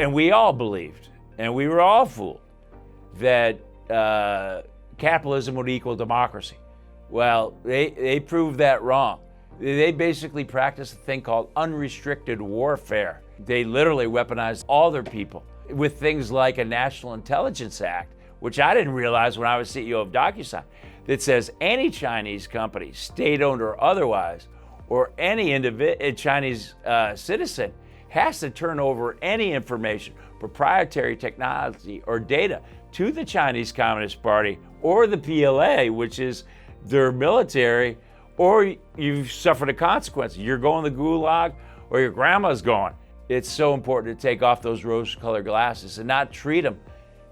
And we all believed, and we were all fooled, that capitalism would equal democracy. Well, they proved that wrong. They basically practiced a thing called unrestricted warfare. They literally weaponized all their people with things like a National Intelligence Act, which I didn't realize when I was CEO of DocuSign, that says any Chinese company, state-owned or otherwise, or any Chinese citizen has to turn over any information, proprietary technology or data to the Chinese Communist Party or the PLA, which is their military, or you've suffered a consequence. You're going to the gulag or your grandma's going. It's so important to take off those rose-colored glasses and not treat them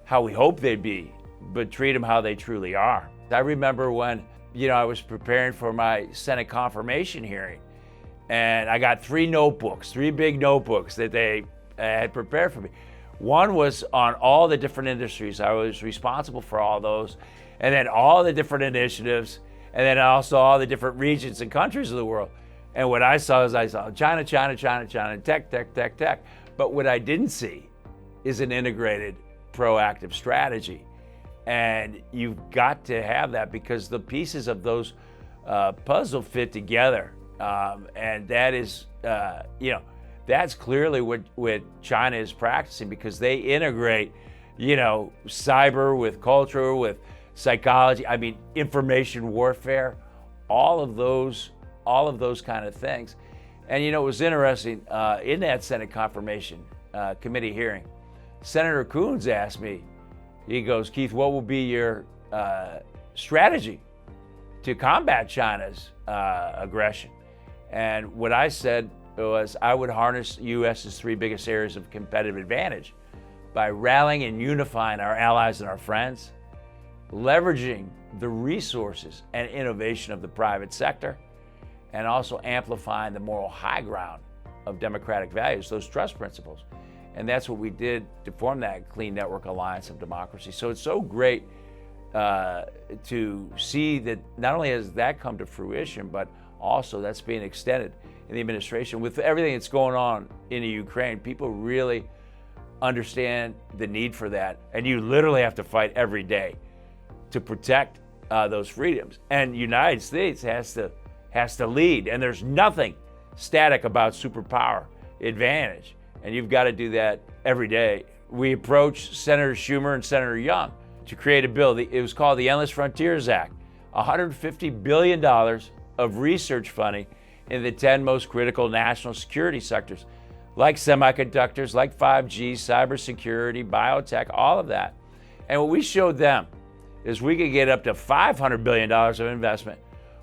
how we hope they'd be, but treat them how they truly are. I remember when, I was preparing for my Senate confirmation hearing, and I got three big notebooks that they had prepared for me. One was on all the different industries. I was responsible for all those, and then all the different initiatives, and then also all the different regions and countries of the world. And what I saw China, tech. But what I didn't see is an integrated, proactive strategy. And you've got to have that because the pieces of those puzzle fit together. And that is, that's clearly what China is practicing, because they integrate, cyber with culture, with psychology, information warfare, all of those kind of things. And it was interesting, in that Senate confirmation committee hearing, Senator Coons asked me, he goes, Keith, what will be your strategy to combat China's aggression? And what I said was I would harness the U.S.'s three biggest areas of competitive advantage by rallying and unifying our allies and our friends, leveraging the resources and innovation of the private sector, and also amplifying the moral high ground of democratic values, those trust principles. And that's what we did to form that Clean Network Alliance of Democracy. So it's so great to see that not only has that come to fruition, but also that's being extended in the administration. With everything that's going on in the Ukraine, people really understand the need for that. And you literally have to fight every day to protect those freedoms. And the United States has to lead. And there's nothing static about superpower advantage. And you've got to do that every day. We approached Senator Schumer and Senator Young to create a bill. It was called the Endless Frontiers Act, $150 billion of research funding in the 10 most critical national security sectors, like semiconductors, like 5G, cybersecurity, biotech, all of that. And what we showed them is we could get up to $500 billion of investment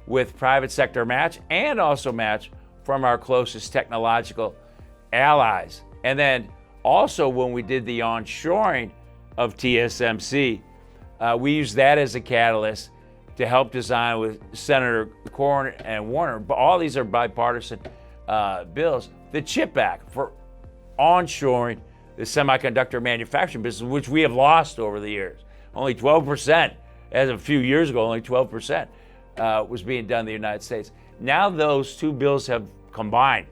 with private sector match and also match from our closest technological allies. And then also when we did the onshoring of TSMC, we used that as a catalyst to help design with Senator Cornyn and Warner. But all these are bipartisan bills. The CHIP Act for onshoring the semiconductor manufacturing business, which we have lost over the years. Only 12%, as of a few years ago, only 12% was being done in the United States. Now those two bills have combined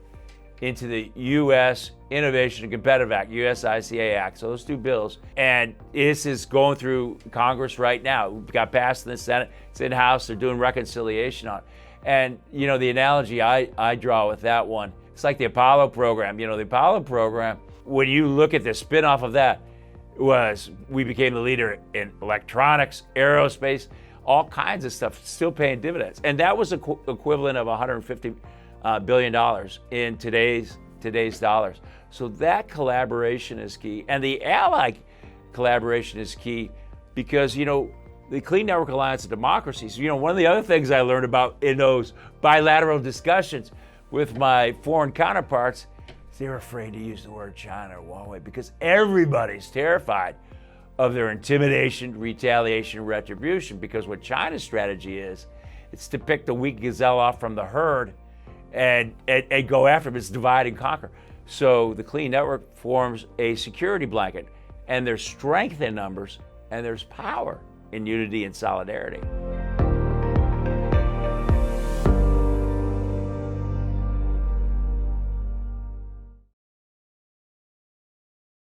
into the U.S. Innovation and Competitive Act, USICA Act. So those two bills, and this is going through Congress right now. It got passed in the Senate, it's in House, they're doing reconciliation on it. And the analogy I draw with that one, it's like the Apollo program. The Apollo program, when you look at the spin-off of that, was we became the leader in electronics, aerospace, all kinds of stuff, still paying dividends. And that was equivalent of $150 billion in today's dollars. So that collaboration is key. And the ally collaboration is key because, the Clean Network Alliance of Democracies, one of the other things I learned about in those bilateral discussions with my foreign counterparts, they're afraid to use the word China or Huawei because everybody's terrified of their intimidation, retaliation, retribution. Because what China's strategy is, it's to pick the weak gazelle off from the herd and go after them. It's divide and conquer. So the Clean Network forms a security blanket, and there's strength in numbers, and there's power in unity and solidarity.